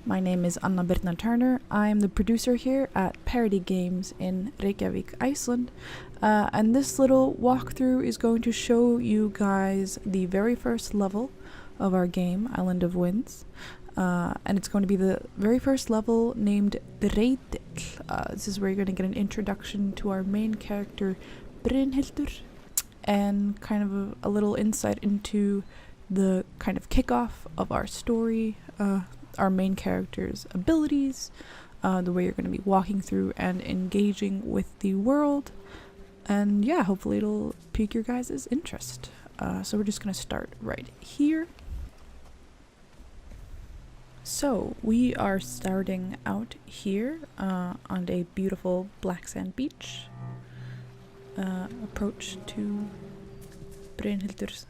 My name is Anna Birna Turner. I am the producer here at Parody Games in Reykjavik, Iceland. And this little walkthrough is going to show you guys the very first level of our game, Island of Winds. And it's going to be the very first level named Breytill. This is where you're going to get an introduction to our main character, Brynhildur, and kind of a little insight into the kind of kickoff of our story, our main character's abilities, the way you're going to be walking through and engaging with the world. And yeah, hopefully it'll pique your guys' interest. So we're just going to start right here. So we are starting out here on a beautiful black sand beach. Approach to Brynhildur's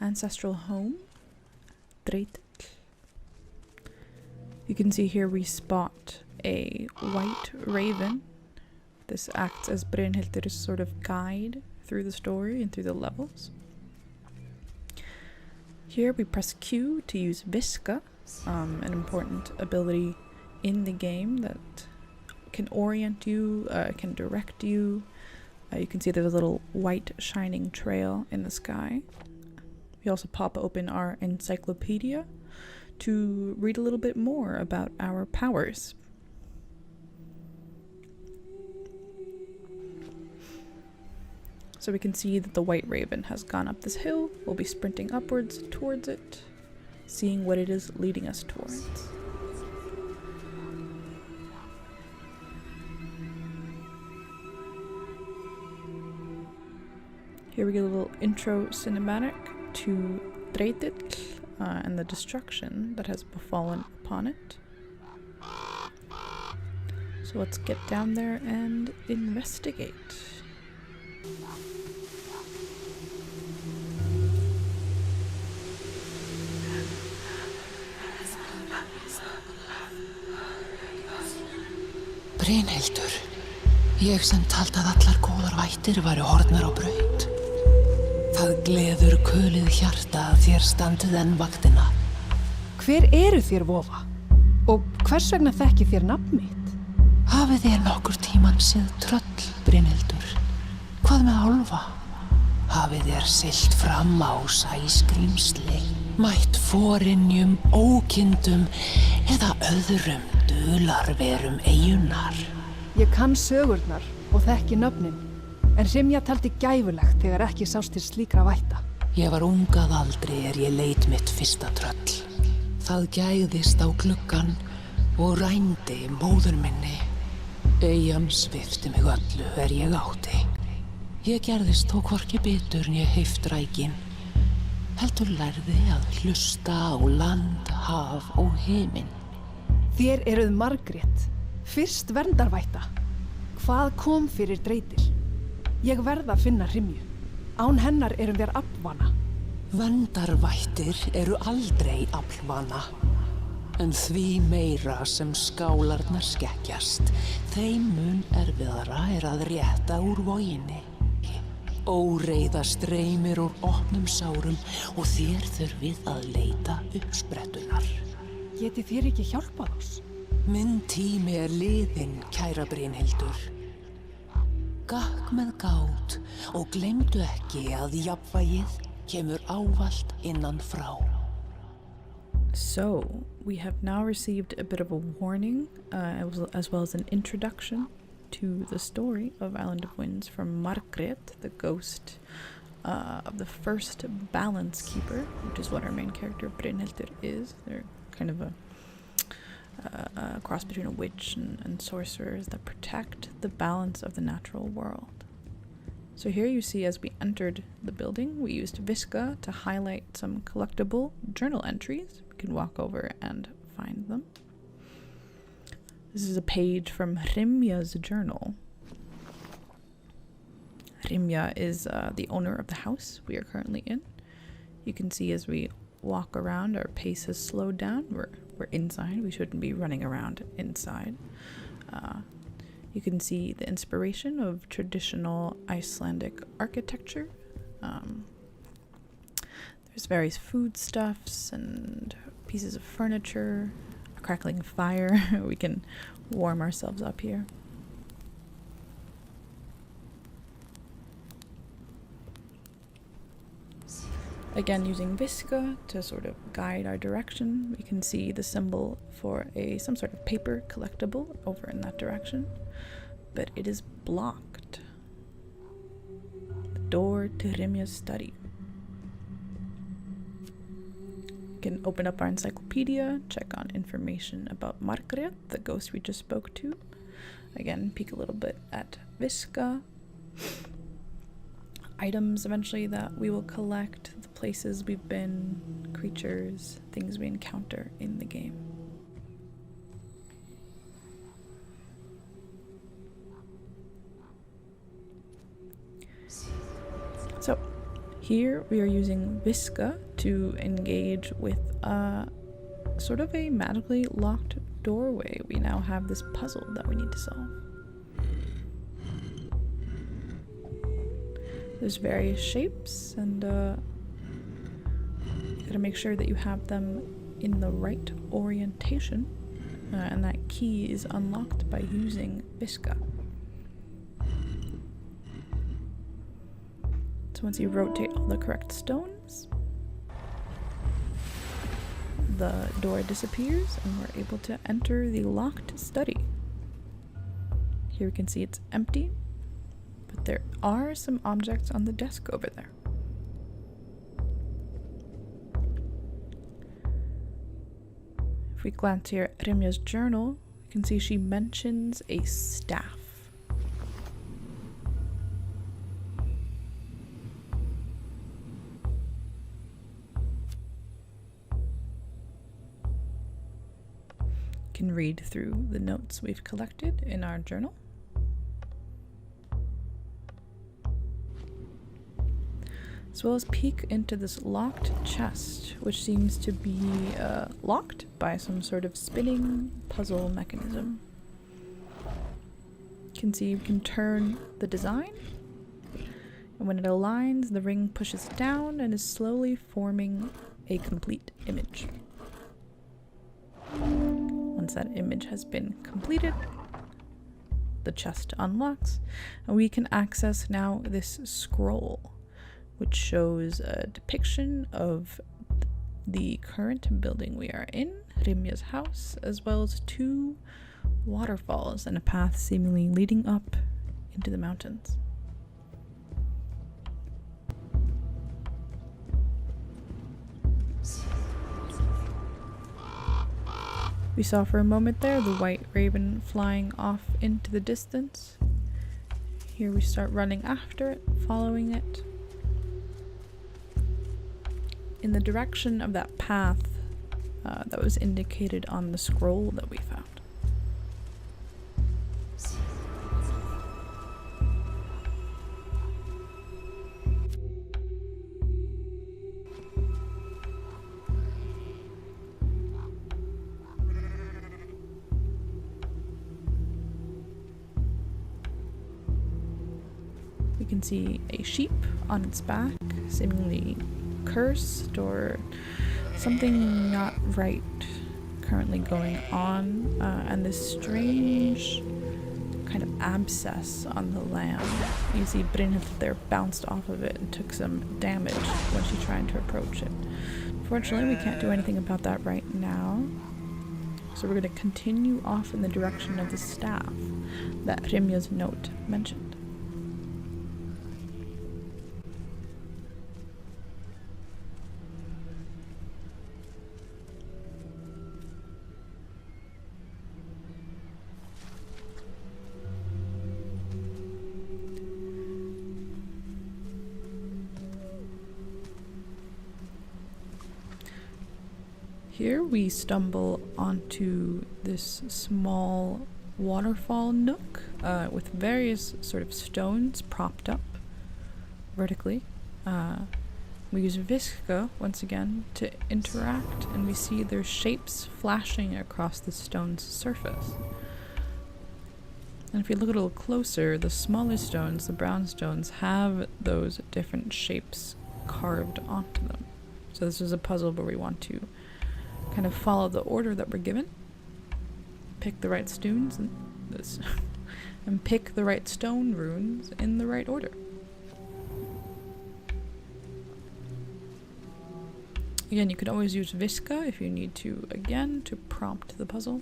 ancestral home, Breytill. You can see here we spot a white raven. This acts as Brynhildur's sort of guide through the story and through the levels. Here we press Q to use Viska, an important ability in the game that can orient you, can direct you. You can see there's a little white shining trail in the sky. We also pop open our encyclopedia to read a little bit more about our powers. So we can see that the white raven has gone up this hill. We'll be sprinting upwards towards it, seeing what it is leading us towards. Here we get a little intro cinematic to Breytill and the destruction that has befallen upon it. So let's get down there and investigate. Brynhildur, ég sem taldi að allar góðar vættir væru horfnar á braut. Það gleður kulið hjarta að þér standið enn vaktina. Hver eru þér, vofa? Og hvers vegna þekki þér nafn mitt? Hafið þér nokkur tíman séð tröll, Brynhildur? Hvað með álfa? Hafið þér siglt fram á sæskrímsli, mætt forynjum, ókindum eða öðrum dularverum eyjunnar? Ég kann sögurnar og þekki nöfnin, en Hrymja taldi gæfulegt þegar ekki sást til slíkra vætta. Ég var ung að aldri ég leit mitt fyrsta tröll. Það gægðist á gluggann og rændi móður minni. Eyjan svipti mig öllu ég átti. Ég gerðist þó hvorki bitur né heiftrækin. Heldur lærði að hlusta á land, haf og himinn. Þér eruð Margrét, fyrst verndarvætta. Hvað kom fyrir Breytill? Ég verð að finna Hrymju. Án hennar erum við aflvana. Verndarvættir eru aldrei aflvana. En því meira sem skálarnar skekkjast, þeim mun erfiðara að rétta úr voginni. Óreiða streymir úr opnum sárum og þér þurfið að leita uppsprettunar. Getið þér ekki hjálpað oss? Minn tími liðinn, kæra Brynhildur. Gakk með gát og gleymdu ekki að jafnvægið kemur ávallt innan frá. So, we have now received a bit of a warning, as well as an introduction to the story of Island of Winds from Margrét, the ghost of the first balance keeper, which is what our main character Brynhildur is. They're kind of a cross between a witch and sorcerers that protect the balance of the natural world. So here you see as we entered the building, we used Viska to highlight some collectible journal entries. We can walk over and find them. This is a page from Hrymja's journal. Hrymja is the owner of the house we are currently in. You can see as we walk around, our pace has slowed down. We're inside. We shouldn't be running around inside. You can see the inspiration of traditional Icelandic architecture. There's various foodstuffs and pieces of furniture, a crackling fire. We can warm ourselves up here. Again, using Visca to sort of guide our direction, we can see the symbol for some sort of paper collectible over in that direction, but it is blocked. The door to Rimja's study. We can open up our encyclopedia, check on information about Margrét, the ghost we just spoke to. Again, peek a little bit at Visca. Items eventually that we will collect, the places we've been, creatures, things we encounter in the game. So here we are using Visca to engage with sort of a magically locked doorway. We now have this puzzle that we need to solve. There's various shapes, and you gotta make sure that you have them in the right orientation, and that key is unlocked by using Visca. So once you rotate all the correct stones, the door disappears and we're able to enter the locked study. Here we can see it's empty, but there are some objects on the desk over there. If we glance here at Rimja's journal, we can see she mentions a staff. You can read through the notes we've collected in our journal. As well as peek into this locked chest, which seems to be locked by some sort of spinning puzzle mechanism. You can see you can turn the design, and when it aligns, the ring pushes down and is slowly forming a complete image. Once that image has been completed, the chest unlocks, and we can access now this scroll, which shows a depiction of the current building we are in, Rimja's house, as well as 2 waterfalls and a path seemingly leading up into the mountains. We saw for a moment there the white raven flying off into the distance. Here we start running after it, following it, in the direction of that path that was indicated on the scroll that we found. We can see a sheep on its back, seemingly cursed or something not right currently going on, and this strange kind of abscess on the lamb. You see Brynhildur there bounced off of it and took some damage when she tried to approach it. Fortunately, we can't do anything about that right now, so we're going to continue off in the direction of the staff that Rimja's note mentioned. Here we stumble onto this small waterfall nook with various sort of stones propped up vertically. We use Visca once again to interact, and we see their shapes flashing across the stone's surface. And if you look a little closer, the smaller stones, the brown stones, have those different shapes carved onto them. So this is a puzzle where we want to kind of follow the order that we're given pick the right stones and this and pick the right stone runes in the right order. Again, you can always use Viska if you need to, again, to prompt the puzzle.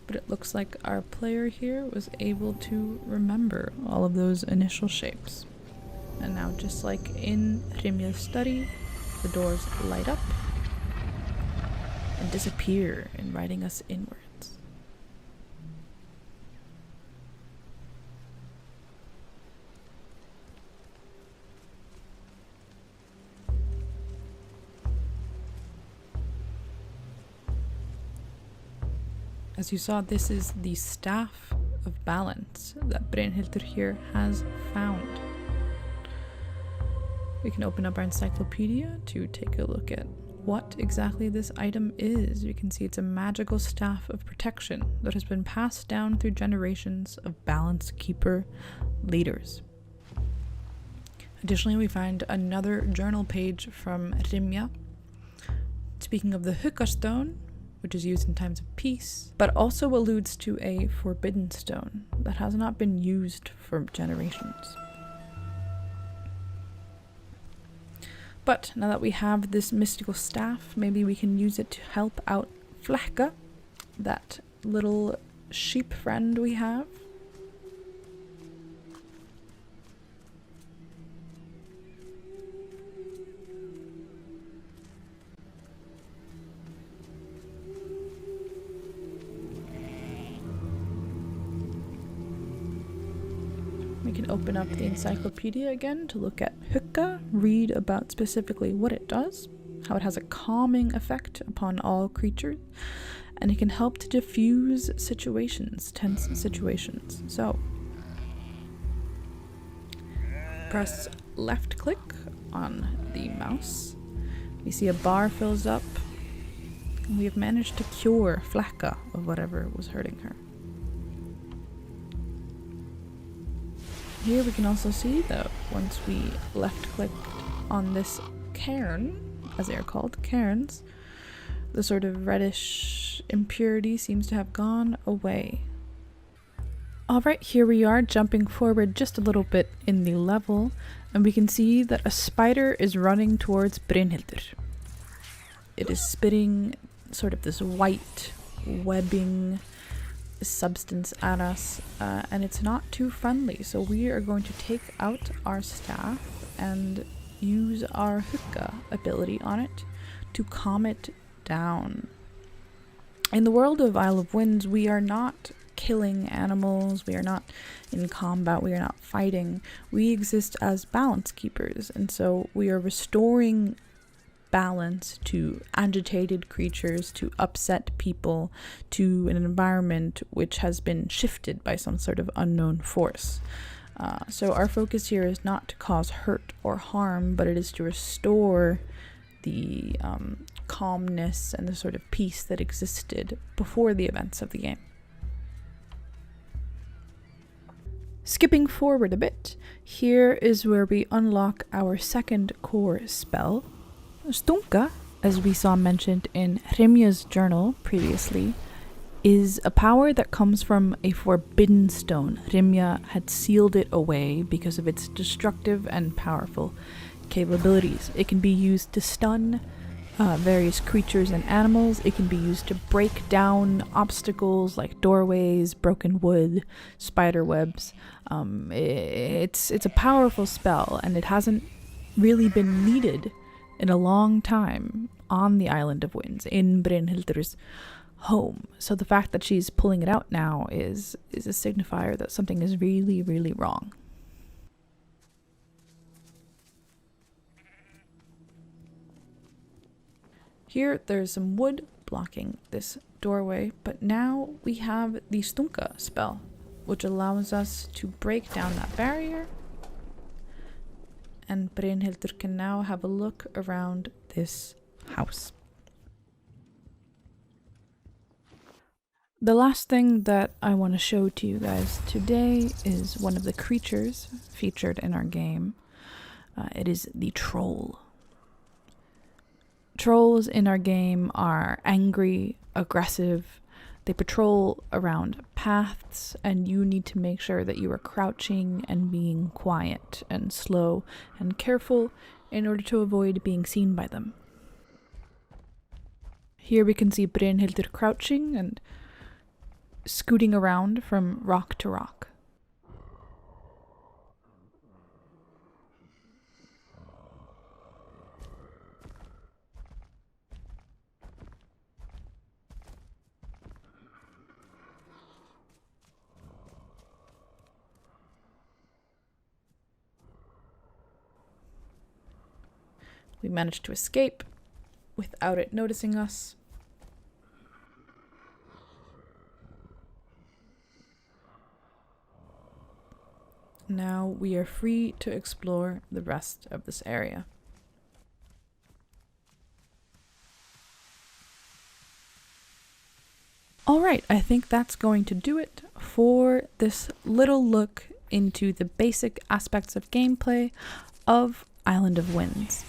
But it looks like our player here was able to remember all of those initial shapes. And now, just like in Hrymja's study, the doors light up and disappear, inviting us inwards. As you saw, this is the staff of balance that Brynhildur here has found. We can open up our encyclopedia to take a look at what exactly this item is. You can see it's a magical staff of protection that has been passed down through generations of balance keeper leaders. Additionally, we find another journal page from Hrymja, speaking of the Huggastone, which is used in times of peace, but also alludes to a forbidden stone that has not been used for generations. But now that we have this mystical staff, maybe we can use it to help out Flekka, that little sheep friend we have. We can open up the encyclopedia again to look at Hukka, read about specifically what it does, how it has a calming effect upon all creatures, and it can help to diffuse situations, tense situations. So, press left click on the mouse. We see a bar fills up, and we have managed to cure Flekka of whatever was hurting her. Here we can also see that once we left clicked on this cairn, as they are called, cairns, the sort of reddish impurity seems to have gone away. Alright, here we are jumping forward just a little bit in the level, and we can see that a spider is running towards Brynhildur. It is spitting sort of this white webbing substance at us, and it's not too friendly, so we are going to take out our staff and use our Hukka ability on it to calm it down. In the world of Isle of Winds, we are not killing animals, we are not in combat, we are not fighting. We exist as balance keepers, and so we are restoring balance to agitated creatures, to upset people, to an environment which has been shifted by some sort of unknown force. So our focus here is not to cause hurt or harm, but it is to restore the calmness and the sort of peace that existed before the events of the game. Skipping forward a bit, here is where we unlock our second core spell. Stunka, as we saw mentioned in Hrymja's journal previously, is a power that comes from a forbidden stone. Hrymja had sealed it away because of its destructive and powerful capabilities. It can be used to stun various creatures and animals. It can be used to break down obstacles like doorways, broken wood, spider webs. It's a powerful spell, and it hasn't really been needed in a long time on the Island of Winds, in Brynhildur's home. So the fact that she's pulling it out now is a signifier that something is really, really wrong. Here there's some wood blocking this doorway, but now we have the Stunka spell, which allows us to break down that barrier, and Brynhildur can now have a look around this house. The last thing that I want to show to you guys today is one of the creatures featured in our game. It is the troll. Trolls in our game are angry, aggressive. They patrol around paths, and you need to make sure that you are crouching and being quiet and slow and careful in order to avoid being seen by them. Here we can see Brynhildur crouching and scooting around from rock to rock. We managed to escape without it noticing us. Now we are free to explore the rest of this area. Alright, I think that's going to do it for this little look into the basic aspects of gameplay of Island of Winds.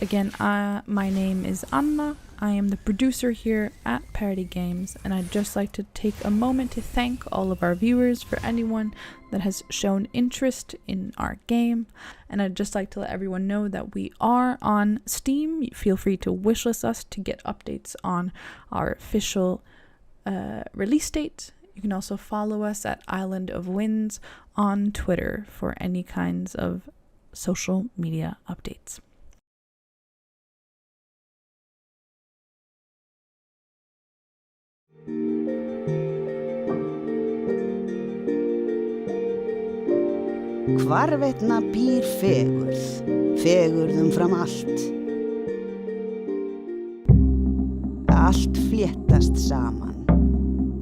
Again, my name is Anna. I am the producer here at Parody Games, and I'd just like to take a moment to thank all of our viewers for anyone that has shown interest in our game. And I'd just like to let everyone know that we are on Steam. Feel free to wishlist us to get updates on our official release date. You can also follow us at Island of Winds on Twitter for any kinds of social media updates. Hvarvetna býr fegurð, fegurð fram allt. Allt fléttast saman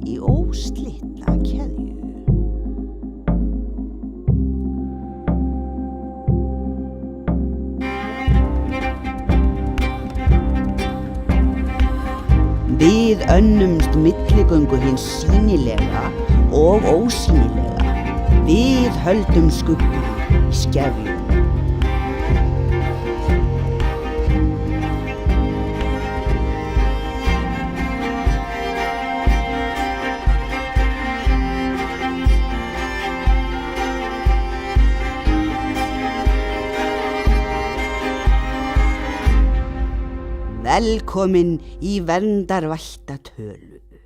í óslitna keðju. Við önnumst milligöngu hins sýnilega og ósýnilega. Við höldum skuggum í skefjum. Velkomin í verndarvætta tölu.